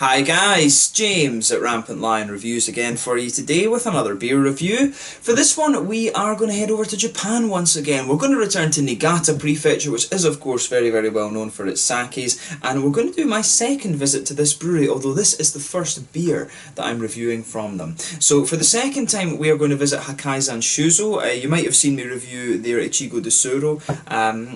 Hi guys, James at RampantLionReviews again for you today with another beer review. For this one we are going to head over to Japan once again. We're going to return to Niigata Prefecture, which is of course very well known for its sakes, and we're going to do my second visit to this brewery, although this is the first beer that I'm reviewing from them. So for the second time we are going to visit Hakkaisan Shuzo. You might have seen me review their Ichigo Desuro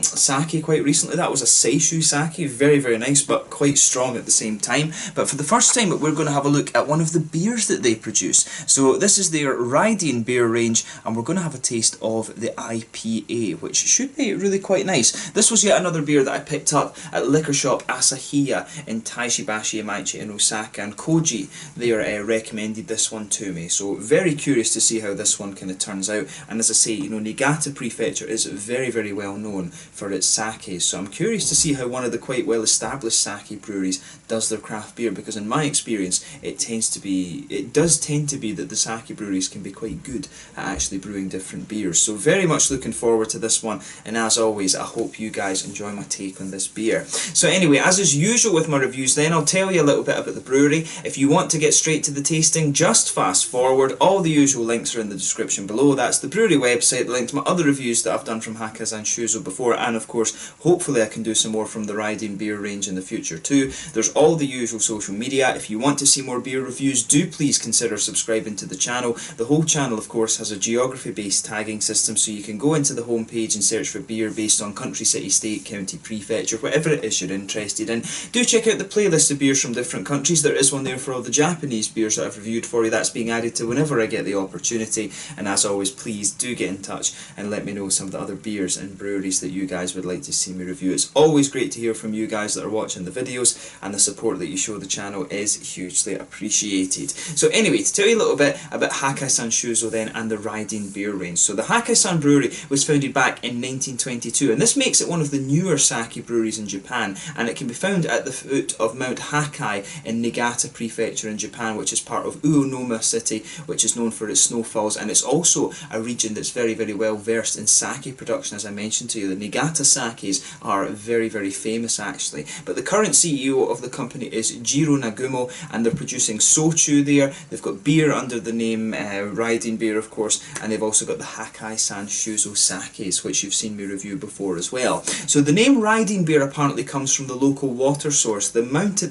sake quite recently. That was a Seishu sake, very nice but quite strong at the same time. But for the first time we're going to have a look at one of the beers that they produce. So this is their Rydeen beer range, and we're going to have a taste of the IPA, which should be really quite nice. This was yet another beer that I picked up at liquor shop Asahiya in Taishibashi Emaichi in Osaka, and Koji there recommended this one to me. So very curious to see how this one kind of turns out. And as I say, you know, Niigata Prefecture is very well known for its sake, so I'm curious to see how one of the quite well established sake breweries does their craft beer, because in my experience it does tend to be that the sake breweries can be quite good at actually brewing different beers. So very much looking forward to this one, and as always I hope you guys enjoy my take on this beer. So anyway, as is usual with my reviews then, I'll tell you a little bit about the brewery. If you want to get straight to the tasting, just fast forward. All the usual links are in the description below. That's the brewery website, the link to my other reviews that I've done from Hakkaisan Shuzo before, and of course hopefully I can do some more from the Rydeen beer range in the future too. There's all the usual social media. If you want to see more beer reviews, do please consider subscribing to the channel. The whole channel of course has a geography based tagging system, so you can go into the home page and search for beer based on country, city, state, county, prefecture, whatever it is you're interested in. Do check out the playlist of beers from different countries. There is one there for all the Japanese beers that I've reviewed for you. That's being added to whenever I get the opportunity, and as always please do get in touch and let me know some of the other beers and breweries that you guys would like to see me review. It's always great to hear from you guys that are watching the videos, and the support that you show the channel is hugely appreciated. So anyway, to tell you a little bit about Hakkaisan Shuzo then and the Rydeen beer range. So the Hakkasan Brewery was founded back in 1922, and this makes it one of the newer sake breweries in Japan, and it can be found at the foot of Mount Hakkai in Niigata Prefecture in Japan, which is part of Uonuma city, which is known for its snowfalls, and it's also a region that's very well versed in sake production. As I mentioned to you, the Niigata sakes are very famous actually. But the current CEO of the company is Jiro Nagumo, and they're producing sochu there. They've got beer under the name Rydeen beer of course, and they've also got the Hakkaisan Shuzo sakes, which you've seen me review before as well. So the name Rydeen beer apparently comes from the local water source. The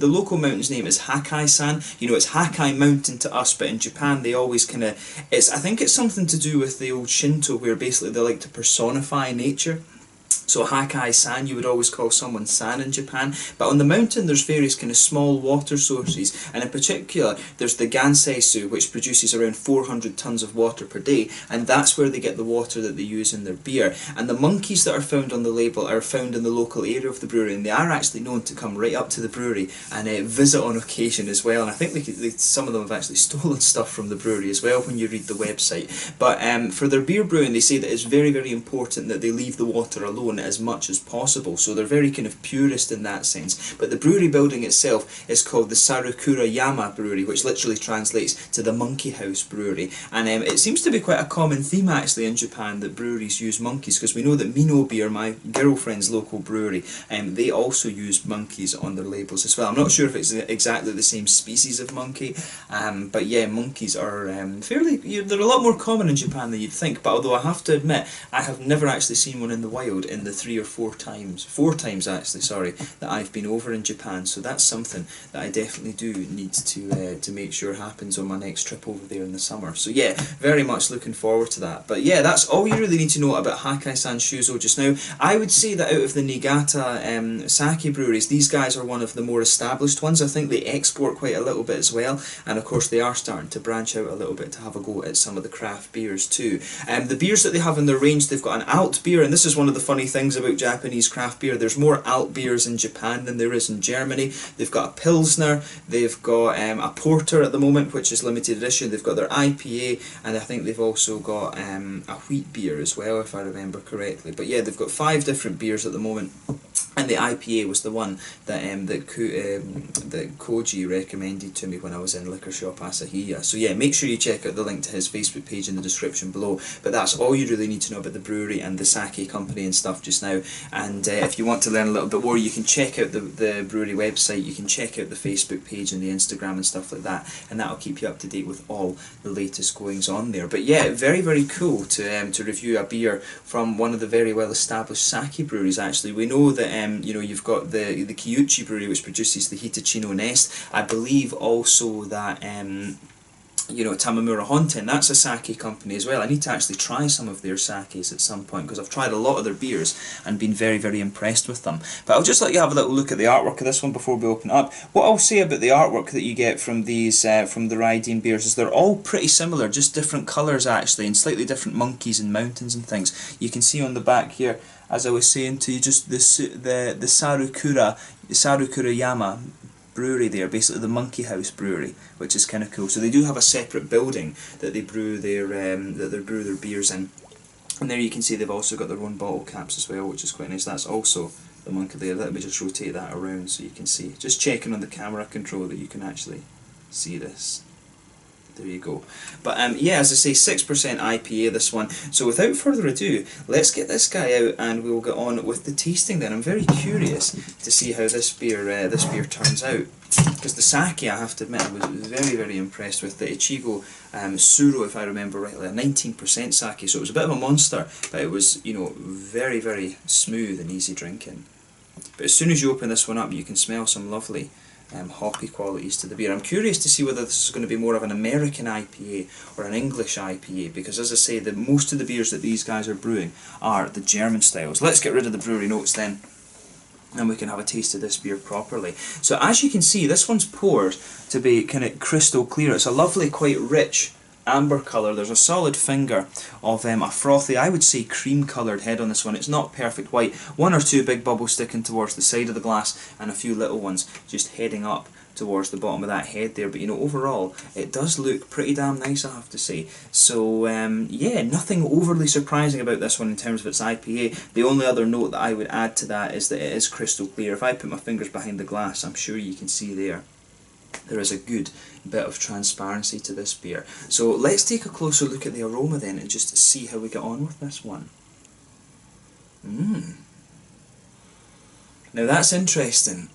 local mountain's name is Hakkaisan. You know, it's Hakkai mountain to us, but in Japan they always I think it's something to do with the old Shinto, where basically they like to personify nature. So Hakkai-san, you would always call someone san in Japan, but on the mountain there's various kind of small water sources, and in particular there's the Ganseisu, which produces around 400 tons of water per day, and that's where they get the water that they use in their beer. And the monkeys that are found on the label are found in the local area of the brewery, and they are actually known to come right up to the brewery and visit on occasion as well, and I think some of them have actually stolen stuff from the brewery as well when you read the website. But for their beer brewing they say that it's very important that they leave the water alone as much as possible, so they're very kind of purist in that sense. But the brewery building itself is called the Sarukura Yama Brewery, which literally translates to the Monkey House Brewery, and it seems to be quite a common theme actually in Japan that breweries use monkeys, because we know that Mino Beer, my girlfriend's local brewery, they also use monkeys on their labels as well. I'm not sure if it's exactly the same species of monkey, but yeah, monkeys are they're a lot more common in Japan than you'd think. But although I have to admit, I have never actually seen one in the wild in the four times actually, sorry, that I've been over in Japan. So that's something that I definitely do need to make sure happens on my next trip over there in the summer. So yeah, very much looking forward to that. But yeah, that's all you really need to know about Hakkaisan Shuzo just now. I would say that out of the Niigata sake breweries, these guys are one of the more established ones. I think they export quite a little bit as well, and of course they are starting to branch out a little bit to have a go at some of the craft beers too. The beers that they have in their range, they've got an alt beer, and this is one of the funny things about Japanese craft beer. There's more alt beers in Japan than there is in Germany. They've got a Pilsner, they've got a Porter at the moment, which is limited edition, they've got their IPA, and I think they've also got a wheat beer as well, if I remember correctly. But yeah, they've got 5 different beers at the moment. And the IPA was the one that that Koji recommended to me when I was in Liquor Shop Asahiya. So yeah, make sure you check out the link to his Facebook page in the description below. But that's all you really need to know about the brewery and the sake company and stuff just now. And if you want to learn a little bit more, you can check out the brewery website, you can check out the Facebook page and the Instagram and stuff like that, and that'll keep you up to date with all the latest goings on there. But yeah, very, very cool to review a beer from one of the very well established sake breweries. Actually, we know that you know, you've got the Kiyuchi brewery, which produces the Hitachino Nest. I believe also that you know, Tamamura Honten, that's a sake company as well. I need to actually try some of their sakes at some point, because I've tried a lot of their beers and been very, very impressed with them. But I'll just let you have a little look at the artwork of this one before we open it up. What I'll say about the artwork that you get from these, from the Rydeen beers, is they're all pretty similar, just different colours actually, and slightly different monkeys and mountains and things. You can see on the back here, as I was saying to you, just the Sarukura Yama brewery there, basically the Monkey House brewery, which is kind of cool. So they do have a separate building that they brew their beers in, and there you can see they've also got their own bottle caps as well, which is quite nice. That's also the monkey there. Let me just rotate that around so you can see. Just checking on the camera control that you can actually see this. There you go. But yeah, as I say, 6% IPA this one. So without further ado, let's get this guy out and we'll get on with the tasting then. I'm very curious to see how this beer turns out. Because the sake, I have to admit, I was very, very impressed with. The Ichigo Suro, if I remember rightly, a 19% sake. So it was a bit of a monster, but it was, you know, very, very smooth and easy drinking. But as soon as you open this one up, you can smell some lovely hoppy qualities to the beer. I'm curious to see whether this is going to be more of an American IPA or an English IPA, because as I say, most of the beers that these guys are brewing are the German styles. Let's get rid of the brewery notes then, and we can have a taste of this beer properly. So as you can see, this one's poured to be kind of crystal clear. It's a lovely, quite rich amber colour. There's a solid finger of a frothy, I would say cream coloured head on this one. It's not perfect white. One or two big bubbles sticking towards the side of the glass, and a few little ones just heading up towards the bottom of that head there. But you know, overall it does look pretty damn nice, I have to say. So yeah, nothing overly surprising about this one in terms of its IPA. The only other note that I would add to that is that it is crystal clear. If I put my fingers behind the glass, I'm sure you can see there is a good bit of transparency to this beer. So let's take a closer look at the aroma then and just see how we get on with this one. Now that's interesting.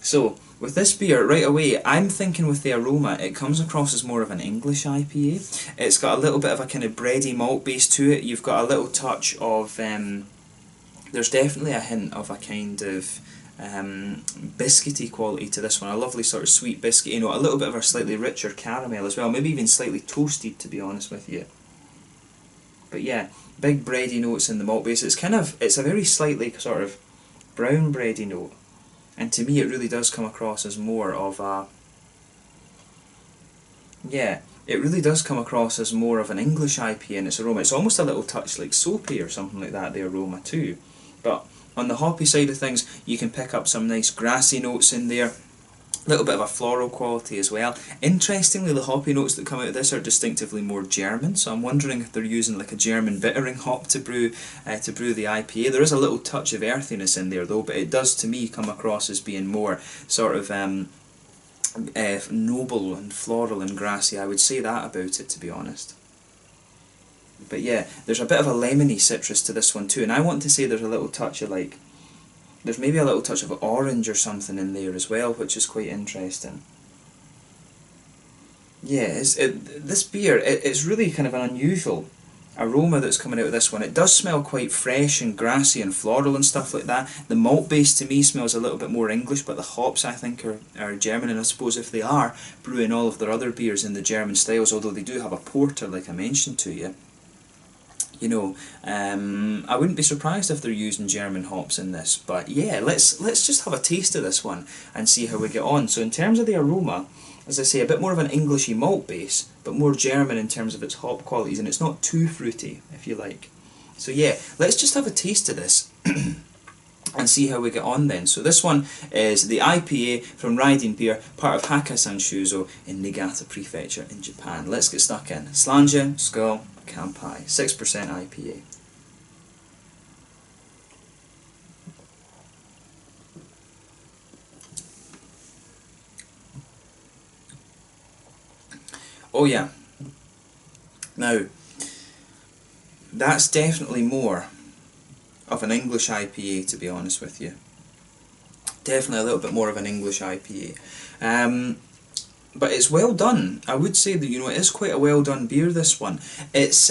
So with this beer, right away, I'm thinking with the aroma, it comes across as more of an English IPA. It's got a little bit of a kind of bready malt base to it. You've got a little touch of, there's definitely a hint of a kind of biscuity quality to this one, a lovely sort of sweet biscuit, you know, a little bit of a slightly richer caramel as well, maybe even slightly toasted, to be honest with you. But yeah, big bready notes in the malt base. It's a very slightly sort of brown bready note, and to me it really does come across as more of a, yeah, it really does come across as more of an English IPA in its aroma. It's almost a little touch like soapy or something like that, the aroma too. But on the hoppy side of things, you can pick up some nice grassy notes in there, a little bit of a floral quality as well. Interestingly, the hoppy notes that come out of this are distinctively more German, so I'm wondering if they're using like a German bittering hop to brew the IPA. There is a little touch of earthiness in there though, but it does to me come across as being more sort of noble and floral and grassy. I would say that about it, to be honest. But yeah, there's a bit of a lemony citrus to this one too, and I want to say there's a little touch of like, there's maybe a little touch of orange or something in there as well, which is quite interesting. Yeah, this beer, it's really kind of an unusual aroma that's coming out of this one. It does smell quite fresh and grassy and floral and stuff like that. The malt base to me smells a little bit more English, but the hops I think are German, and I suppose if they are brewing all of their other beers in the German styles, although they do have a porter like I mentioned to you, you know, I wouldn't be surprised if they're using German hops in this. But yeah, let's just have a taste of this one and see how we get on. So in terms of the aroma, as I say, a bit more of an Englishy malt base, but more German in terms of its hop qualities, and it's not too fruity, if you like. So yeah, let's just have a taste of this and see how we get on then. So this one is the IPA from Rydeen Beer, part of Hakkaisan Shuzo in Niigata Prefecture in Japan. Let's get stuck in. Slanja, Skull, Kampai, 6% IPA. Oh yeah. Now, that's definitely more of an English IPA, to be honest with you. Definitely a little bit more of an English IPA. But it's well done. I would say that, you know, it is quite a well done beer, this one. It's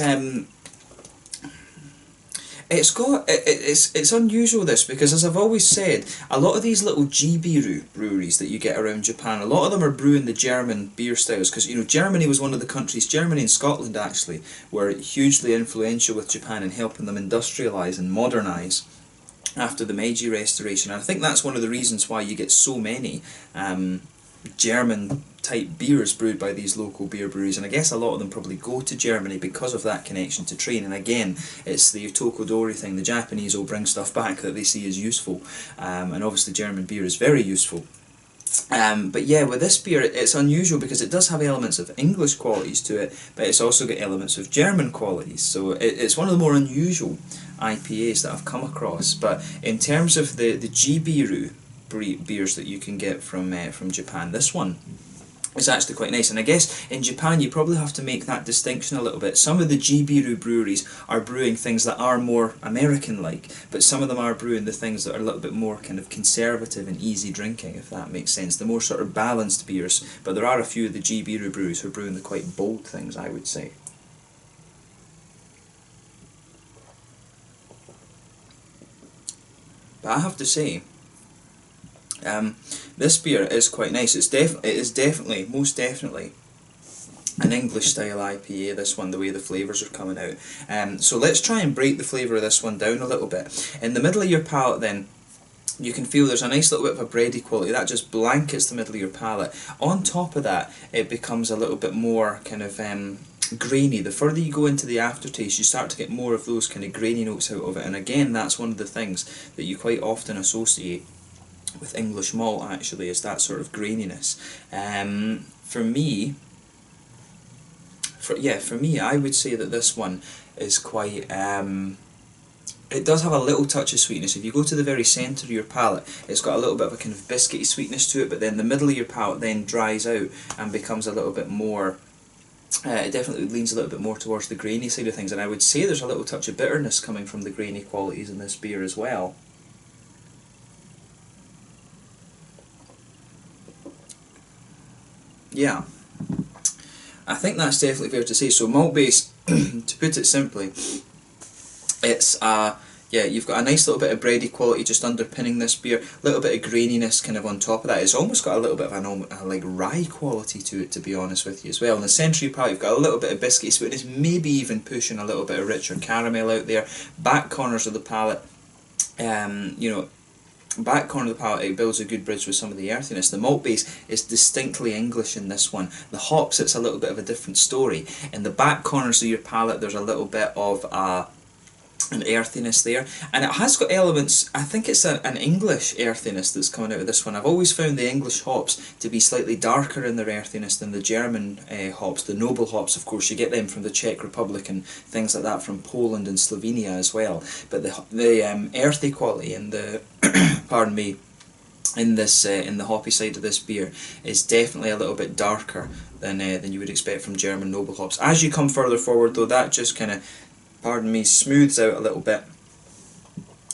unusual, this, because as I've always said, a lot of these little G breweries that you get around Japan, a lot of them are brewing the German beer styles, because, you know, Germany was one of the countries, Germany and Scotland actually, were hugely influential with Japan in helping them industrialise and modernise after the Meiji Restoration. And I think that's one of the reasons why you get so many German type beers brewed by these local beer breweries, and I guess a lot of them probably go to Germany because of that connection to train. And again, it's the Tokodori thing, the Japanese will bring stuff back that they see as useful, and obviously German beer is very useful. But yeah, with this beer, it's unusual because it does have elements of English qualities to it, but it's also got elements of German qualities, so it's one of the more unusual IPAs that I've come across. But in terms of the G-Biru beers that you can get from Japan, this one is actually quite nice. And I guess in Japan you probably have to make that distinction a little bit. Some of the G-Biru breweries are brewing things that are more American-like, but some of them are brewing the things that are a little bit more kind of conservative and easy drinking, if that makes sense. The more sort of balanced beers, but there are a few of the G-Biru breweries who are brewing the quite bold things, I would say. But I have to say, this beer is quite nice. It is definitely, most definitely, an English style IPA, this one, the way the flavours are coming out. So let's try and break the flavour of this one down a little bit. In the middle of your palate then, you can feel there's a nice little bit of a bready quality, that just blankets the middle of your palate. On top of that, it becomes a little bit more kind of grainy. The further you go into the aftertaste, you start to get more of those kind of grainy notes out of it, and again, that's one of the things that you quite often associate with English malt, actually, is that sort of graininess. For me, I would say that this one is quite, it does have a little touch of sweetness. If you go to the very centre of your palate, it's got a little bit of a kind of biscuity sweetness to it, but then the middle of your palate then dries out and becomes a little bit more, it definitely leans a little bit more towards the grainy side of things, and I would say there's a little touch of bitterness coming from the grainy qualities in this beer as well. Yeah, I think that's definitely fair to say. So malt base, to put it simply, it's yeah, you've got a nice little bit of bready quality just underpinning this beer, a little bit of graininess kind of on top of that. It's almost got a little bit of a like rye quality to it, to be honest with you as well. In the centre of your palate, you've got a little bit of biscuity sweetness, maybe even pushing a little bit of richer caramel out there. Back corners of the palate, you know, back corner of the palate, it builds a good bridge with some of the earthiness. The malt base is distinctly English in this one. The hops, it's a little bit of a different story. In the back corners of your palate, there's a little bit of an earthiness there, and it has got elements. I think it's an English earthiness that's coming out of this one. I've always found the English hops to be slightly darker in their earthiness than the German hops. The noble hops, of course, you get them from the Czech Republic and things like that, from Poland and Slovenia as well. But the earthy quality and the pardon me, in this in the hoppy side of this beer is definitely a little bit darker than you would expect from German noble hops. As you come further forward, though, that just kind of, pardon me, smooths out a little bit.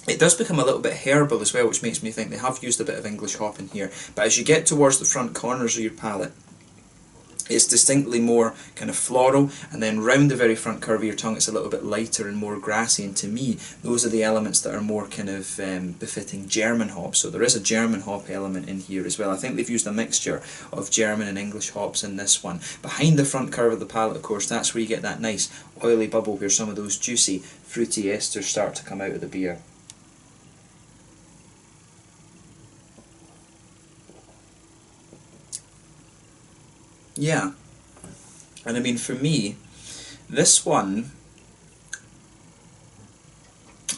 It does become a little bit herbal as well, which makes me think they have used a bit of English hop in here. But as you get towards the front corners of your palate, it's distinctly more kind of floral, and then round the very front curve of your tongue it's a little bit lighter and more grassy, and to me those are the elements that are more kind of befitting German hops. So there is a German hop element in here as well. I think they've used a mixture of German and English hops in this one. Behind the front curve of the palate, of course, that's where you get that nice oily bubble where some of those juicy fruity esters start to come out of the beer. Yeah, and I mean, for me, this one,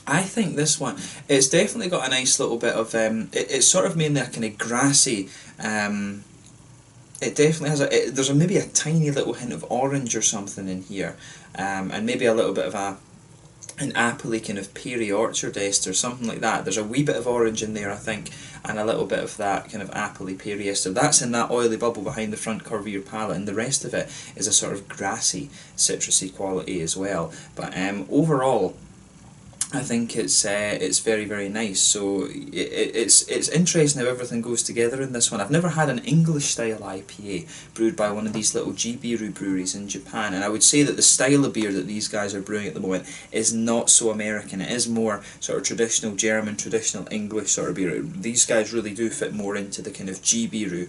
I think this one, it's definitely got a nice little bit of, it's sort of mainly a kind of grassy, it definitely has there's maybe a tiny little hint of orange or something in here, and maybe a little bit of an appley kind of peary orchard ester, something like that. There's a wee bit of orange in there, I think, and a little bit of that kind of appley peary ester. That's in that oily bubble behind the front curve of your palate, and the rest of it is a sort of grassy, citrusy quality as well. But overall, I think it's very, very nice. So it's interesting how everything goes together in this one. I've never had an English style IPA brewed by one of these little Jibiru breweries in Japan, and I would say that the style of beer that these guys are brewing at the moment is not so American. It is more sort of traditional German, traditional English sort of beer. These guys really do fit more into the kind of Jibiru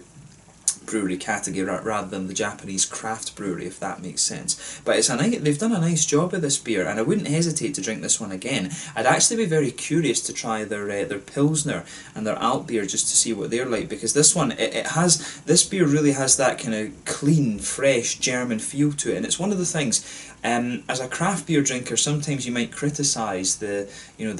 brewery category rather than the Japanese craft brewery, if that makes sense. But they've done a nice job of this beer, and I wouldn't hesitate to drink this one again. I'd actually be very curious to try their Pilsner and their Alt beer just to see what they're like, because this one, this beer really has that kind of clean, fresh German feel to it, and it's one of the things. As a craft beer drinker, sometimes you might criticise the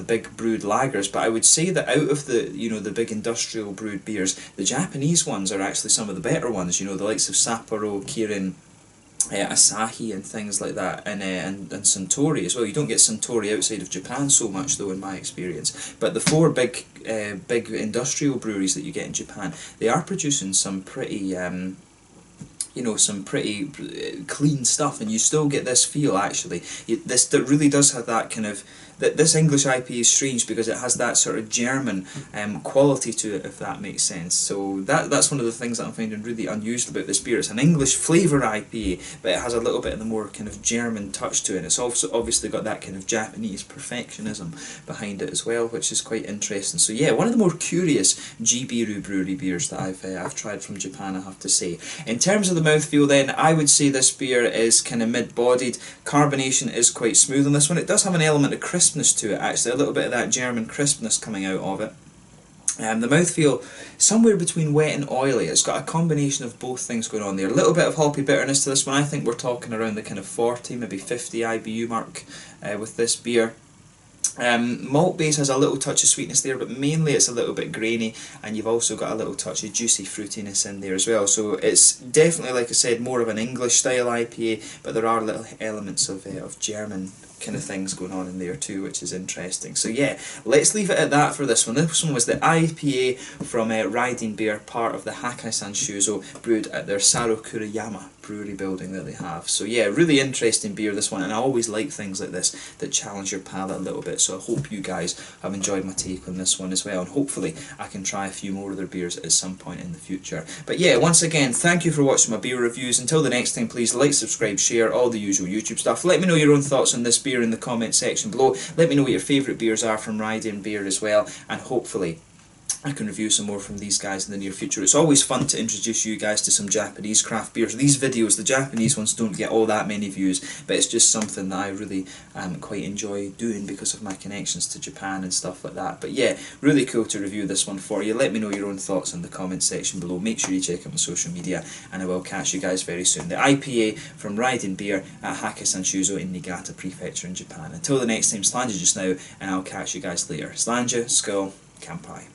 big brewed lagers, but I would say that out of the big industrial brewed beers, the Japanese ones are actually some of the better ones. The likes of Sapporo, Kirin, Asahi and things like that, and Suntory as well. You don't get Suntory outside of Japan so much though, in my experience. But the four big industrial breweries that you get in Japan, they are producing some pretty some pretty clean stuff, and you still get this feel actually. This that really does have that kind of. This English IPA is strange because it has that sort of German quality to it, if that makes sense. So that's one of the things that I'm finding really unusual about this beer. It's an English flavour IPA, but it has a little bit of the more kind of German touch to it. It's also obviously got that kind of Japanese perfectionism behind it as well, which is quite interesting. So yeah, one of the more curious Jibiru brewery beers that I've tried from Japan, I have to say. In terms of the mouthfeel then, I would say this beer is kind of mid-bodied. Carbonation is quite smooth on this one. It does have an element of crispness to it actually, a little bit of that German crispness coming out of it. The mouthfeel, somewhere between wet and oily. It's got a combination of both things going on there. A little bit of hoppy bitterness to this one. I think we're talking around the kind of 40, maybe 50 IBU mark with this beer. Malt base has a little touch of sweetness there, but mainly it's a little bit grainy, and you've also got a little touch of juicy fruitiness in there as well. So it's definitely, like I said, more of an English style IPA, but there are little elements of German kind of things going on in there too, which is interesting. So yeah, let's leave it at that for this one. This one was the IPA from Rydeen Beer, part of the Hakkaisan Shuzo, brewed at their Sarokurayama brewery building that they have. So yeah, really interesting beer, this one, and I always like things like this that challenge your palate a little bit, so I hope you guys have enjoyed my take on this one as well, and hopefully I can try a few more of their beers at some point in the future. But yeah, once again, thank you for watching my beer reviews. Until the next time, please like, subscribe, share, all the usual YouTube stuff. Let me know your own thoughts on this beer in the comment section below. Let me know what your favourite beers are from Rydeen Beer as well, and hopefully I can review some more from these guys in the near future. It's always fun to introduce you guys to some Japanese craft beers. These videos, the Japanese ones, don't get all that many views, but it's just something that I really quite enjoy doing because of my connections to Japan and stuff like that. But yeah, really cool to review this one for you. Let me know your own thoughts in the comment section below. Make sure you check out my social media, and I will catch you guys very soon. The IPA from Rydeen Beer at Hakkaisan Shuzo in Niigata Prefecture in Japan. Until the next time, Slanja just now, and I'll catch you guys later. Slanja, Skull, Kampai.